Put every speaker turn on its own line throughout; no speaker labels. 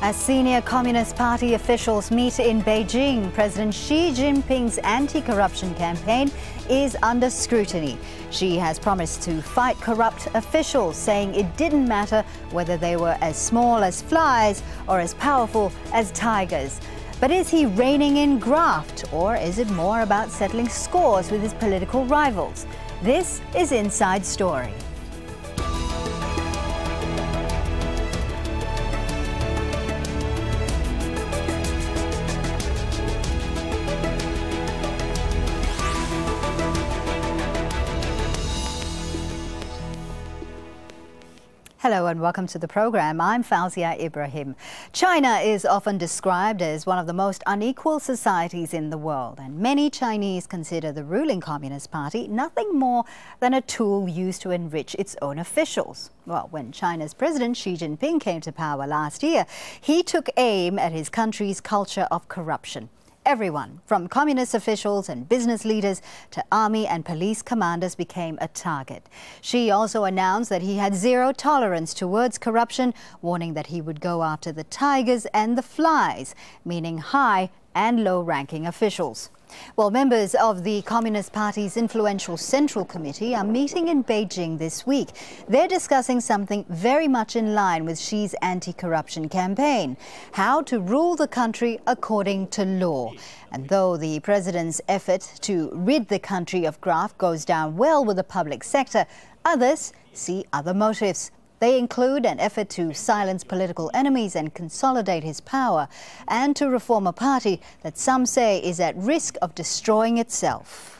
As senior Communist Party officials meet in Beijing, President Xi Jinping's anti-corruption campaign is under scrutiny. Xi has promised to fight corrupt officials, saying it didn't matter whether they were as small as flies or as powerful as tigers. But is he reining in graft, or is it more about settling scores with his political rivals? This is Inside Story. Hello and welcome to the program. I'm Fauzia Ibrahim. China is often described as one of the most unequal societies in the world, and many Chinese consider the ruling Communist Party nothing more than a tool used to enrich its own officials. Well, when China's President Xi Jinping came to power last year, he took aim at his country's culture of corruption. Everyone, from communist officials and business leaders to army and police commanders, became a target. Xi also announced that he had zero tolerance towards corruption, warning that he would go after the tigers and the flies, meaning high and low-ranking officials. Well, members of the Communist Party's influential Central Committee are meeting in Beijing this week. They're discussing something very much in line with Xi's anti-corruption campaign: how to rule the country according to law. And though the president's effort to rid the country of graft goes down well with the public sector, others see other motives. They include an effort to silence political enemies and consolidate his power, and to reform a party that some say is at risk of destroying itself.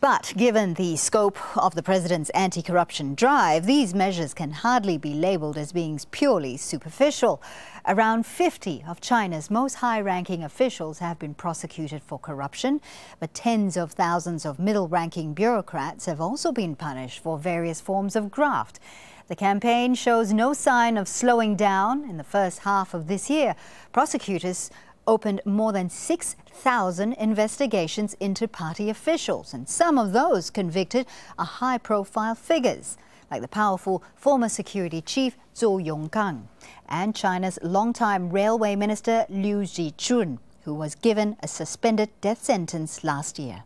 But given the scope of the president's anti-corruption drive, these measures can hardly be labelled as being purely superficial. Around 50 of China's most high-ranking officials have been prosecuted for corruption, but tens of thousands of middle-ranking bureaucrats have also been punished for various forms of graft. The campaign shows no sign of slowing down. In the first half of this year, prosecutors opened more than 6,000 investigations into party officials, and some of those convicted are high-profile figures, like the powerful former security chief Zhou Yonggang and China's longtime railway minister Liu Zhichun, who was given a suspended death sentence last year.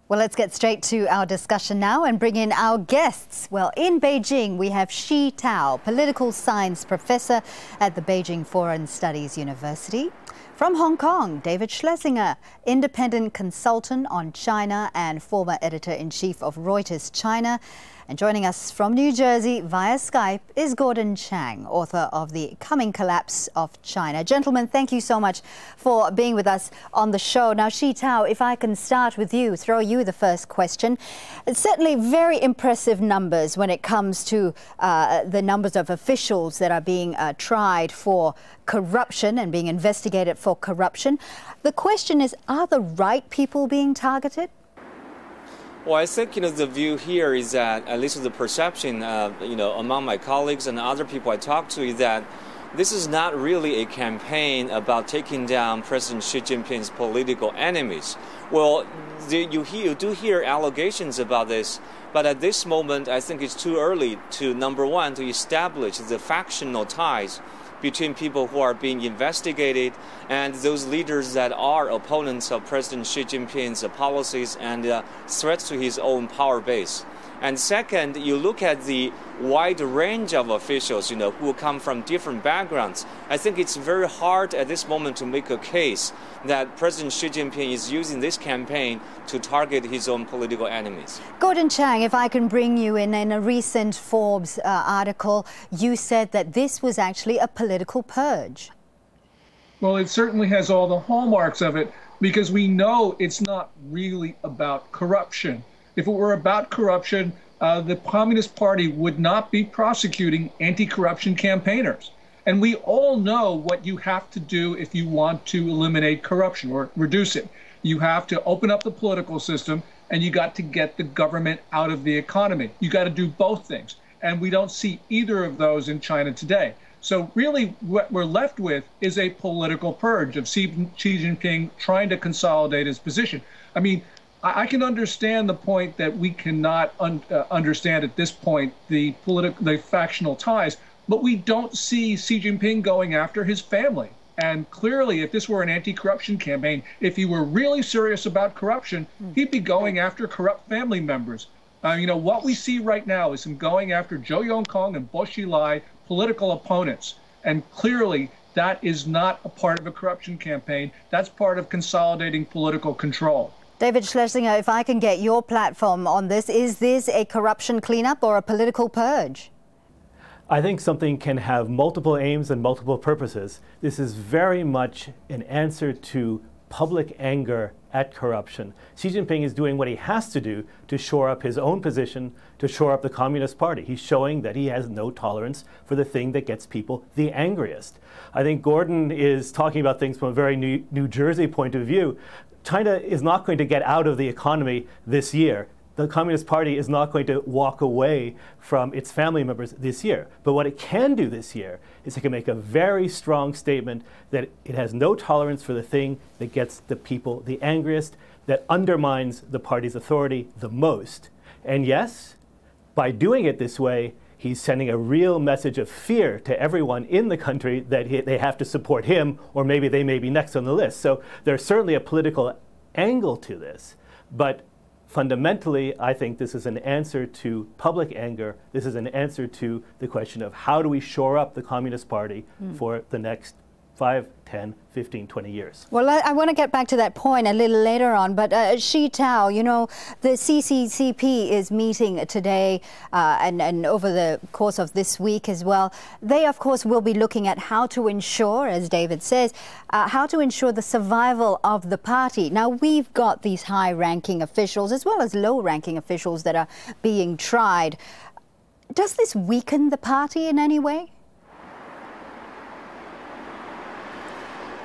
Well, let's get straight to our discussion now and bring in our guests. Well, in Beijing, we have Shi Tao, political science professor at the Beijing Foreign Studies University. From Hong Kong, David Schlesinger, independent consultant on China and former editor-in-chief of Reuters China. And joining us from New Jersey via Skype is Gordon Chang, author of The Coming Collapse of China. Gentlemen, thank you so much for being with us on the show. Now, Shi Tao, if I can start with you, throw you the first question. It's certainly very impressive numbers when it comes to the numbers of officials that are being tried for corruption and being investigated for corruption. The question is, are the right people being targeted?
Well, I think, the view here is that, at least the perception, among my colleagues and other people I talk to, is that this is not really a campaign about taking down President Xi Jinping's political enemies. Well, you do hear allegations about this, but at this moment, I think it's too early to, number one, to establish the factional ties between people who are being investigated and those leaders that are opponents of President Xi Jinping's policies and threats to his own power base. And second, you look at the wide range of officials, who come from different backgrounds. I think it's very hard at this moment to make a case that President Xi Jinping is using this campaign to target his own political enemies.
Gordon Chang, if I can bring you in a recent Forbes article, you said that this was actually a political purge.
Well, it certainly has all the hallmarks of it, because we know it's not really about corruption. If it were about corruption, the Communist Party would not be prosecuting anti-corruption campaigners. And we all know what you have to do if you want to eliminate corruption or reduce it. You have to open up the political system, and you got to get the government out of the economy. You got to do both things. And we don't see either of those in China today. So really what we're left with is a political purge of Xi Jinping trying to consolidate his position. I mean, I can understand the point that we cannot understand at this point the factional ties. but we don't see Xi Jinping going after his family. And clearly, if this were an anti-corruption campaign, if he were really serious about corruption, he'd be going after corrupt family members. What we see right now is him going after Zhou Yongkong and Bo Xilai, political opponents. And clearly, that is not a part of a corruption campaign. That's part of consolidating political control.
David Schlesinger, if I can get your platform on this, is this a corruption cleanup or a political purge?
I think something can have multiple aims and multiple purposes. This is very much an answer to public anger at corruption. Xi Jinping is doing what he has to do to shore up his own position, to shore up the Communist Party. He's showing that he has no tolerance for the thing that gets people the angriest. I think Gordon is talking about things from a very New Jersey point of view. China is not going to get out of the economy this year. The Communist Party is not going to walk away from its family members this year. But what it can do this year is it can make a very strong statement that it has no tolerance for the thing that gets the people the angriest, that undermines the party's authority the most. And yes, by doing it this way, he's sending a real message of fear to everyone in the country that they have to support him, or maybe they may be next on the list. So there's certainly a political angle to this. But fundamentally, I think this is an answer to public anger. This is an answer to the question of how do we shore up the Communist Party for the next 5, 10, 15, 20 years.
Well, I want to get back to that point a little later on, but Shi Tao, the CCCP is meeting today and over the course of this week as well. They, of course, will be looking at how to ensure, as David says, how to ensure the survival of the party. Now, we've got these high-ranking officials as well as low-ranking officials that are being tried. Does this weaken the party in any way?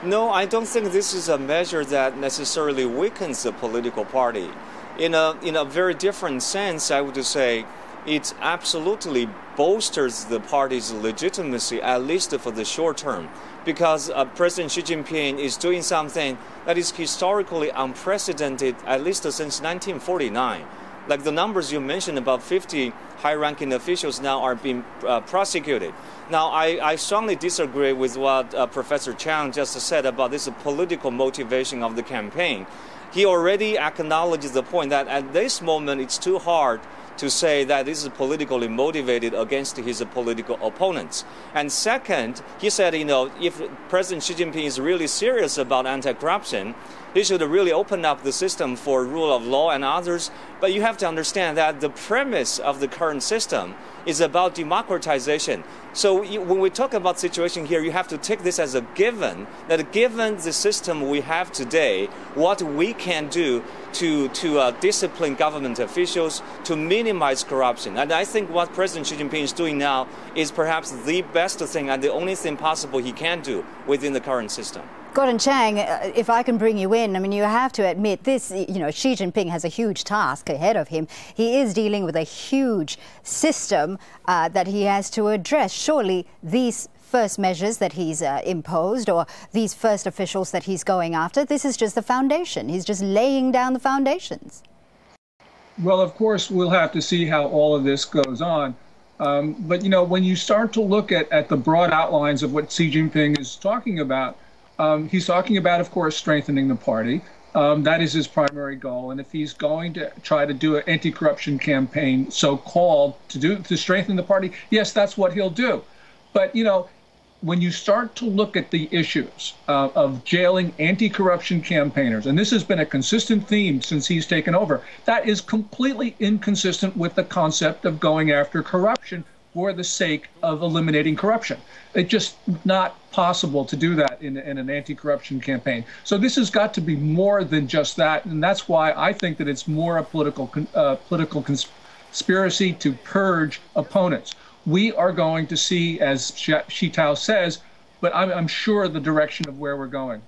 No, I don't think this is a measure that necessarily weakens the political party. In a very different sense, I would say it absolutely bolsters the party's legitimacy, at least for the short term, because President Xi Jinping is doing something that is historically unprecedented, at least since 1949. Like the numbers you mentioned, about 50 high-ranking officials now are being prosecuted. Now, I strongly disagree with what Professor Chang just said about this political motivation of the campaign. He already acknowledges the point that at this moment it's too hard to say that this is politically motivated against his political opponents. And second, he said, if President Xi Jinping is really serious about anti-corruption, he should really open up the system for rule of law and others. But you have to understand that the premise of the current system is about democratization. So when we talk about situation here, you have to take this as a given, that given the system we have today, what we can do to discipline government officials, to minimize corruption. And I think what President Xi Jinping is doing now is perhaps the best thing and the only thing possible he can do within the current system.
Gordon Chang, if I can bring you in, I mean, you have to admit this, Xi Jinping has a huge task ahead of him. He is dealing with a huge system that he has to address. Surely these first measures that he's imposed, or these first officials that he's going after, this is just the foundation. He's just laying down the foundations.
Well, of course, we'll have to see how all of this goes on. But, when you start to look at the broad outlines of what Xi Jinping is talking about, he's talking about, of course, strengthening the party. That is his primary goal. And if he's going to try to do an anti-corruption campaign, so-called, to strengthen the party, yes, that's what he'll do. But, when you start to look at the issues of jailing anti-corruption campaigners, and this has been a consistent theme since he's taken over, that is completely inconsistent with the concept of going after corruption for the sake of eliminating corruption. It's just not possible to do that in an anti-corruption campaign. So this has got to be more than just that, and that's why I think that it's more a political conspiracy to purge opponents. We are going to see, as Shi Tao says, but I'm sure the direction of where we're going.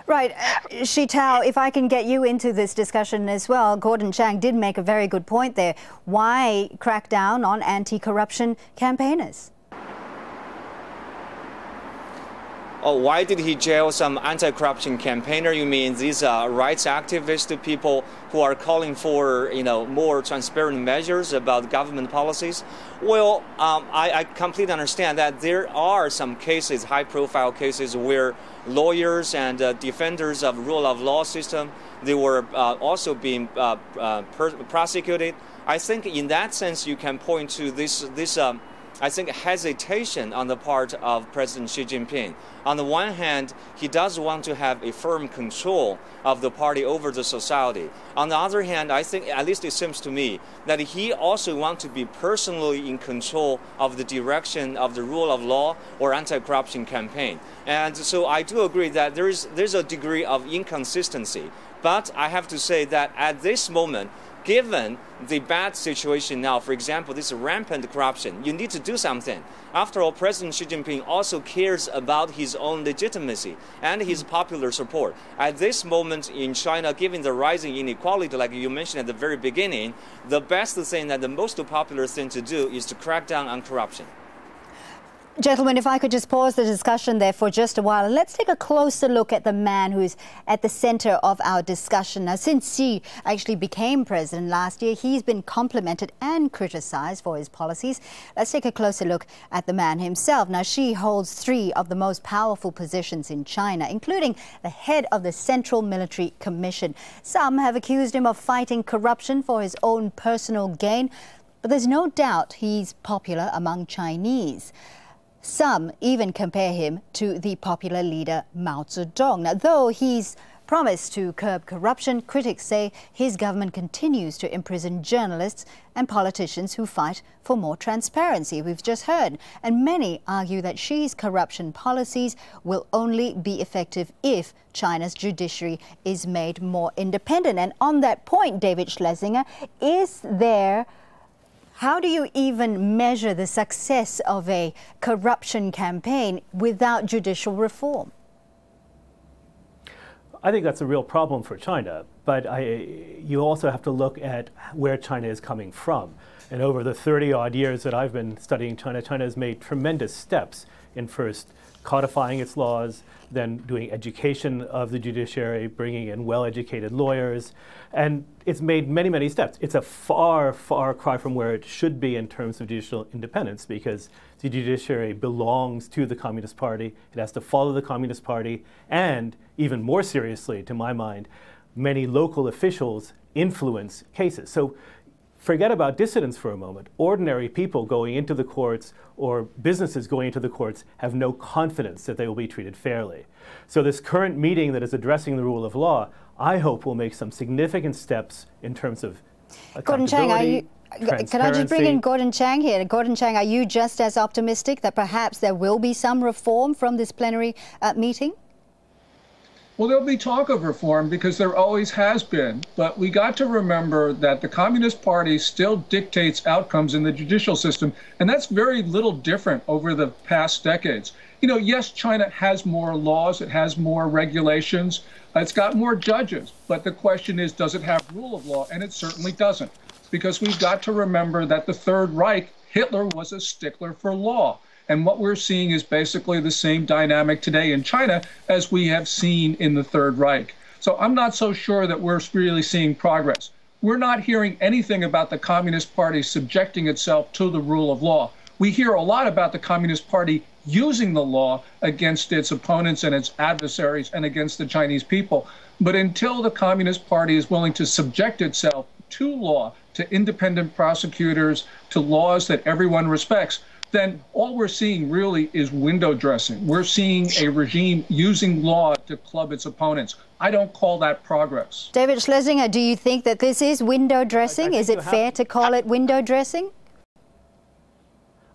Right. Shi Tao, if I can get you into this discussion as well, Gordon Chang did make a very good point there. Why crack down on anti-corruption campaigners?
oh, why did he jail some anti-corruption campaigner? You mean these rights activist people who are calling for, more transparent measures about government policies? Well, I completely understand that there are some cases, high-profile cases, where lawyers and defenders of rule of law system, they were also being prosecuted. I think in that sense, you can point to this I think, hesitation on the part of President Xi Jinping. On the one hand, he does want to have a firm control of the party over the society. On the other hand, I think, at least it seems to me, that he also wants to be personally in control of the direction of the rule of law or anti-corruption campaign. And so I do agree that there's a degree of inconsistency. But I have to say that at this moment, given the bad situation now, for example, this rampant corruption, you need to do something. After all, President Xi Jinping also cares about his own legitimacy and his popular support. At this moment in China, given the rising inequality, like you mentioned at the very beginning, the best thing and the most popular thing to do is to crack down on corruption.
Gentlemen, if I could just pause the discussion there for just a while, and let's take a closer look at the man who's at the center of our discussion. Now, since Xi actually became president last year, he's been complimented and criticized for his policies. Let's take a closer look at the man himself. Now, Xi holds 3 of the most powerful positions in China, including the head of the Central Military Commission. Some have accused him of fighting corruption for his own personal gain, but there's no doubt he's popular among Chinese. Some even compare him to the popular leader Mao Zedong. Now, though he's promised to curb corruption, critics say his government continues to imprison journalists and politicians who fight for more transparency, we've just heard. And many argue that Xi's corruption policies will only be effective if China's judiciary is made more independent. And on that point, David Schlesinger, how do you even measure the success of a corruption campaign without judicial reform?
I think that's a real problem for China, but you also have to look at where China is coming from. And over the 30-odd years that I've been studying China, China has made tremendous steps in first codifying its laws, then doing education of the judiciary, bringing in well-educated lawyers, and it's made many, many steps. It's a far, far cry from where it should be in terms of judicial independence, because the judiciary belongs to the Communist Party. It has to follow the Communist Party, and even more seriously, to my mind, many local officials influence cases. So forget about dissidents for a moment. Ordinary people going into the courts or businesses going into the courts have no confidence that they will be treated fairly. So this current meeting that is addressing the rule of law, I hope will make some significant steps in terms of
Gordon Chang, can I just bring in Gordon Chang here? Gordon Chang, are you just as optimistic that perhaps there will be some reform from this plenary meeting?
Well, there'll be talk of reform because there always has been. But we got to remember that the Communist Party still dictates outcomes in the judicial system. And that's very little different over the past decades. Yes, China has more laws. It has more regulations. It's got more judges. But the question is, does it have rule of law? And it certainly doesn't. Because we've got to remember that the Third Reich, Hitler was a stickler for law. And what we're seeing is basically the same dynamic today in China as we have seen in the Third Reich. So I'm not so sure that we're really seeing progress. We're not hearing anything about the Communist Party subjecting itself to the rule of law. We hear a lot about the Communist Party using the law against its opponents and its adversaries and against the Chinese people. But until the Communist Party is willing to subject itself to law, to independent prosecutors, to laws that everyone respects, then all we're seeing really is window dressing. We're seeing a regime using law to club its opponents. I don't call that progress.
David Schlesinger, do you think that this is window dressing? Is it fair to call it window dressing?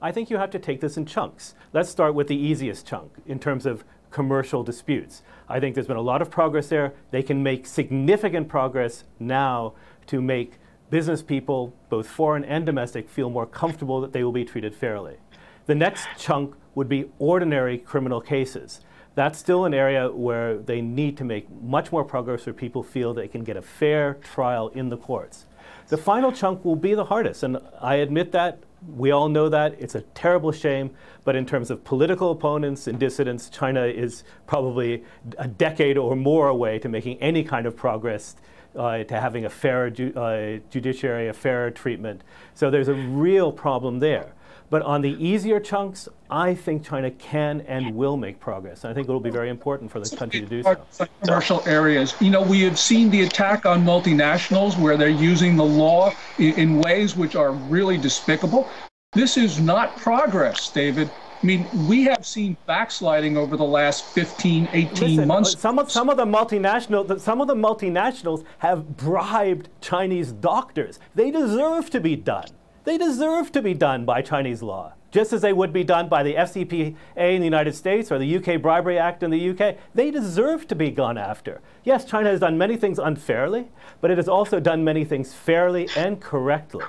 I think you have to take this in chunks. Let's start with the easiest chunk in terms of commercial disputes. I think there's been a lot of progress there. They can make significant progress now to make business people, both foreign and domestic, feel more comfortable that they will be treated fairly. The next chunk would be ordinary criminal cases. That's still an area where they need to make much more progress where people feel they can get a fair trial in the courts. The final chunk will be the hardest, and I admit that We all know that. It's a terrible shame. But in terms of political opponents and dissidents, China is probably a decade or more away to making any kind of progress, to having a fairer judiciary, a fairer treatment. So there's a real problem there. But on the easier chunks, I think China can and will make progress. And I think it will be very important for the country to do so.
Commercial areas. You know, we have seen the attack on multinationals where they're using the law in ways which are really despicable. This is not progress, David. I mean, we have seen backsliding over the last 15, 18 months.
Some of the multinationals have bribed Chinese doctors. They deserve to be done. They deserve to be done by Chinese law, just as they would be done by the FCPA in the United States or the UK Bribery Act in the UK. They deserve to be gone after. Yes, China has done many things unfairly, but it has also done many things fairly and correctly.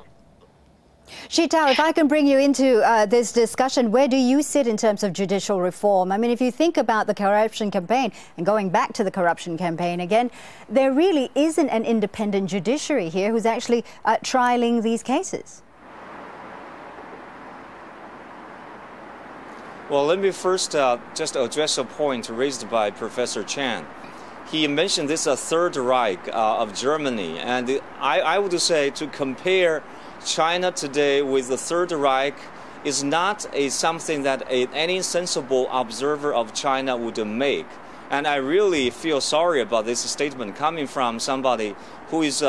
Xi Tao, if I can bring you into this discussion, where do you sit in terms of judicial reform? I mean, if you think about the corruption campaign, and going back to the corruption campaign again, there really isn't an independent judiciary here who's actually trialing these cases.
Well, let me first just address a point raised by Professor Chan. He mentioned this Third Reich of Germany, and I would say to compare China today with the Third Reich is not something that any sensible observer of China would make. And I really feel sorry about this statement coming from somebody who is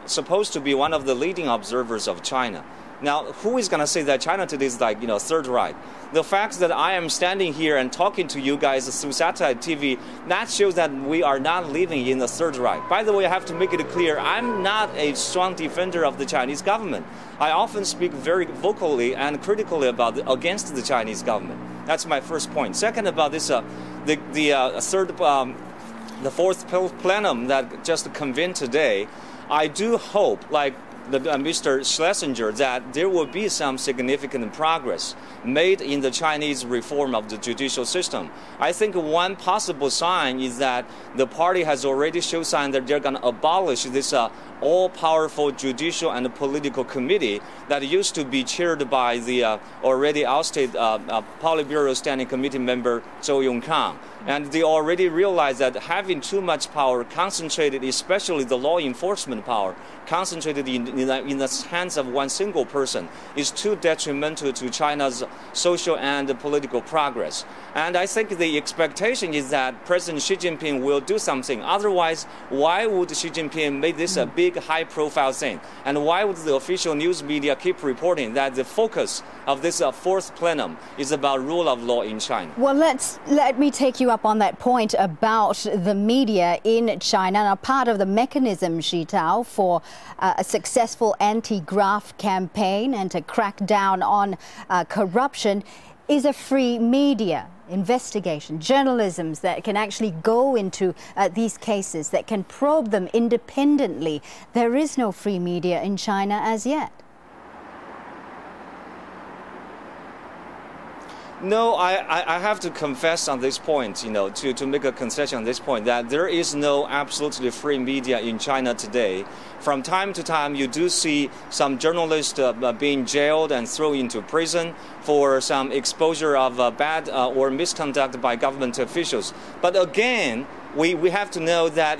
supposed to be one of the leading observers of China. Now, who is going to say that China today is like, Third Reich? The fact that I am standing here and talking to you guys through satellite TV, that shows that we are not living in the Third Reich. By the way, I have to make it clear, I'm not a strong defender of the Chinese government. I often speak very vocally and critically against the Chinese government. That's my first point. Second, about this, the fourth plenum that just convened today, I do hope, like Mr. Schlesinger, that there will be some significant progress made in the Chinese reform of the judicial system. I think one possible sign is that the party has already shown sign that they're going to abolish this all-powerful judicial and political committee that used to be chaired by the already ousted Politburo Standing Committee member Zhou Yongkang. And they already realized that having too much power concentrated, especially the law enforcement power, concentrated in the hands of one single person is too detrimental to China's social and political progress. And I think the expectation is that President Xi Jinping will do something. Otherwise, why would Xi Jinping make this a big, high-profile thing? And why would the official news media keep reporting that the focus of this fourth plenum is about rule of law in China?
Well, let me take you up on that point about the media in China. Now, part of the mechanism, Xi Tao, for a successful anti-graft campaign and to crack down on corruption is a free media investigation, journalism that can actually go into these cases, that can probe them independently. There is no free media in China as yet.
No, I have to confess on this point, to make a concession on this point, that there is no absolutely free media in China today. From time to time, you do see some journalists being jailed and thrown into prison for some exposure of bad or misconduct by government officials. But again, we have to know that,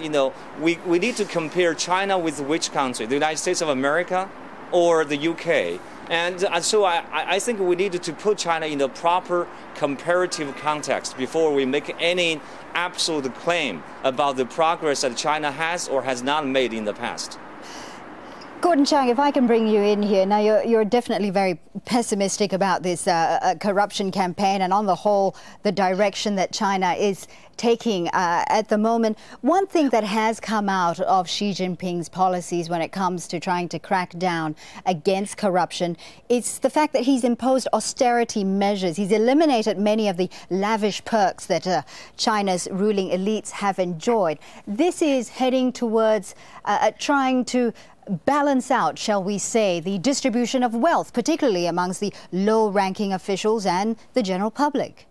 we need to compare China with which country? The United States of America or the UK? And so I think we need to put China in a proper comparative context before we make any absolute claim about the progress that China has or has not made in the past.
Gordon Chang, if I can bring you in here. Now, you're definitely very pessimistic about this corruption campaign and on the whole, the direction that China is taking at the moment. One thing that has come out of Xi Jinping's policies when it comes to trying to crack down against corruption is the fact that he's imposed austerity measures. He's eliminated many of the lavish perks that China's ruling elites have enjoyed. This is heading towards trying to balance out, shall we say, the distribution of wealth, particularly amongst the low-ranking officials and the general public.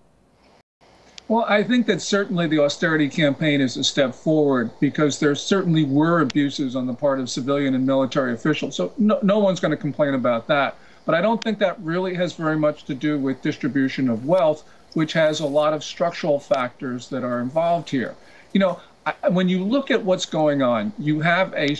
Well, I think that certainly the austerity campaign is a step forward because there certainly were abuses on the part of civilian and military officials. So no one's going to complain about that. But I don't think that really has very much to do with distribution of wealth, which has a lot of structural factors that are involved here. You know, when you look at what's going on, you have a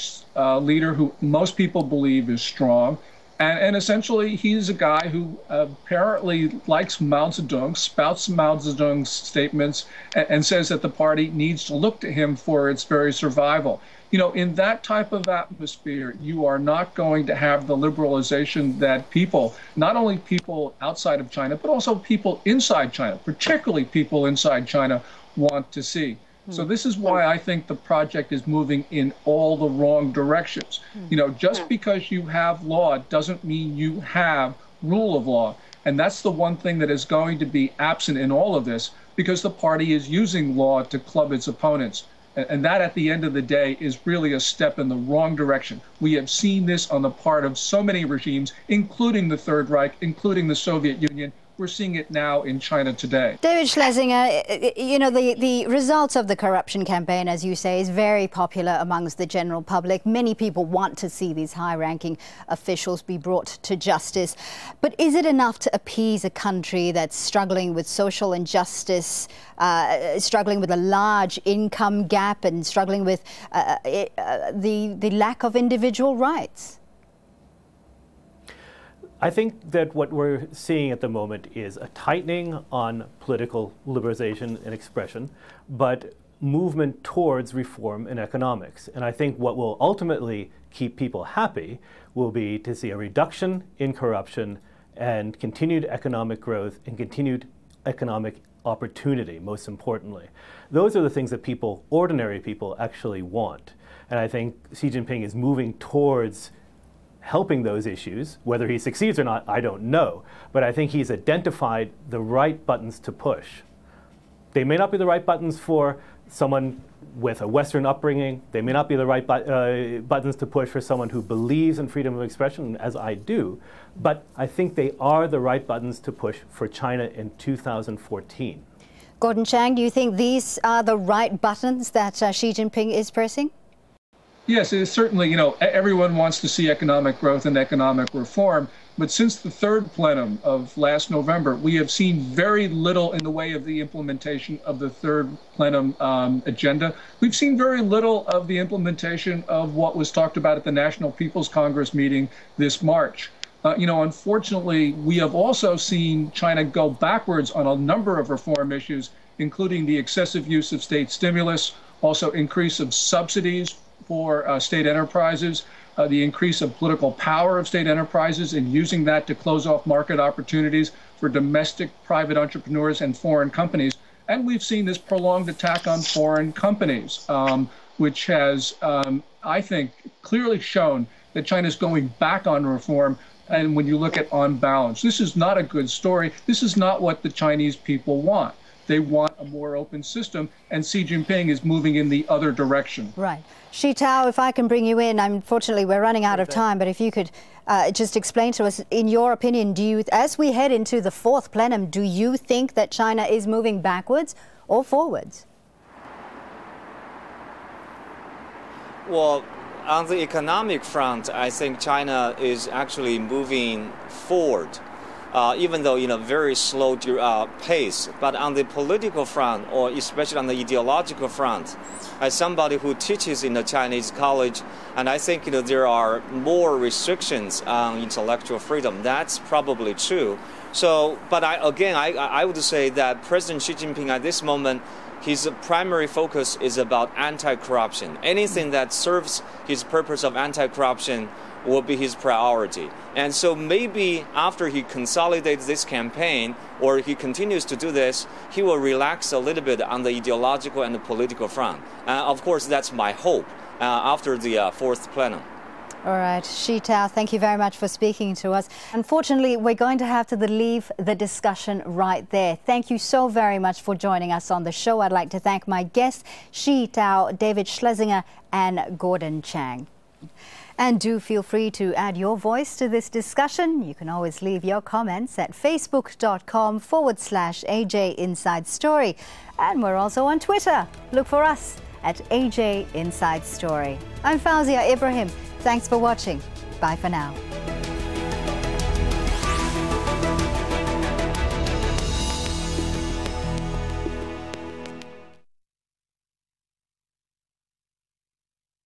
leader who most people believe is strong. And essentially, he's a guy who apparently likes Mao Zedong, spouts Mao Zedong's statements, and says that the party needs to look to him for its very survival. You know, in that type of atmosphere, you are not going to have the liberalization that people, not only people outside of China, but also people inside China, particularly people inside China, want to see. So this is why I think the project is moving in all the wrong directions. You know, just because you have law doesn't mean you have rule of law. And that's the one thing that is going to be absent in all of this, because the party is using law to club its opponents. And that, at the end of the day, is really a step in the wrong direction. We have seen this on the part of so many regimes, including the Third Reich, including the Soviet Union. We're seeing it now in China today.
David Schlesinger, you know, the results of the corruption campaign, as you say, is very popular amongst the general public. Many people want to see these high-ranking officials be brought to justice. But is it enough to appease a country that's struggling with social injustice, struggling with a large income gap, and struggling with the lack of individual rights?
I think that what we're seeing at the moment is a tightening on political liberalization and expression, but movement towards reform in economics. And I think what will ultimately keep people happy will be to see a reduction in corruption and continued economic growth and continued economic opportunity, most importantly. Those are the things that people, ordinary people, actually want. And I think Xi Jinping is moving towards helping those issues. Whether he succeeds or not, I don't know. But I think he's identified the right buttons to push. They may not be the right buttons for someone with a Western upbringing. They may not be the right buttons to push for someone who believes in freedom of expression, as I do. But I think they are the right buttons to push for China in 2014.
Gordon Chang, do you think these are the right buttons that Xi Jinping is pressing?
Yes, it is certainly, you know, everyone wants to see economic growth and economic reform. But since the third plenum of last November, we have seen very little in the way of the implementation of the third plenum agenda. We've seen very little of the implementation of what was talked about at the National People's Congress meeting this March. You know, unfortunately, we have also seen China go backwards on a number of reform issues, including the excessive use of state stimulus, also increase of subsidies for state enterprises, the increase of political power of state enterprises and using that to close off market opportunities for domestic private entrepreneurs and foreign companies. And we've seen this prolonged attack on foreign companies, which has, I think, clearly shown that China's going back on reform. And when you look at on balance, this is not a good story. This is not what the Chinese people want. They want a more open system, and Xi Jinping is moving in the other direction.
Right. Shi Tao, if I can bring you in, unfortunately we're running out of time, but if you could just explain to us, in your opinion, do you, as we head into the fourth plenum, do you think that China is moving backwards or forwards?
Well, on the economic front, I think China is actually moving forward. Even though in a very slow pace. But on the political front, or especially on the ideological front, as somebody who teaches in a Chinese college, and I think there are more restrictions on intellectual freedom. That's probably true. So, but I would say that President Xi Jinping at this moment, his primary focus is about anti-corruption. Anything that serves his purpose of anti-corruption will be his priority. And so maybe after he consolidates this campaign, or he continues to do this, he will relax a little bit on the ideological and the political front. Of course, that's my hope after the fourth plenum.
All right, Shi Tao, thank you very much for speaking to us. Unfortunately, we're going to have to leave the discussion right there. Thank you so very much for joining us on the show. I'd like to thank my guests, Shi Tao, David Schlesinger, and Gordon Chang. And do feel free to add your voice to this discussion. You can always leave your comments at facebook.com/AJ Inside Story. And we're also on Twitter. Look for us at AJ Inside Story. I'm Fauzia Ibrahim. Thanks for watching. Bye for now.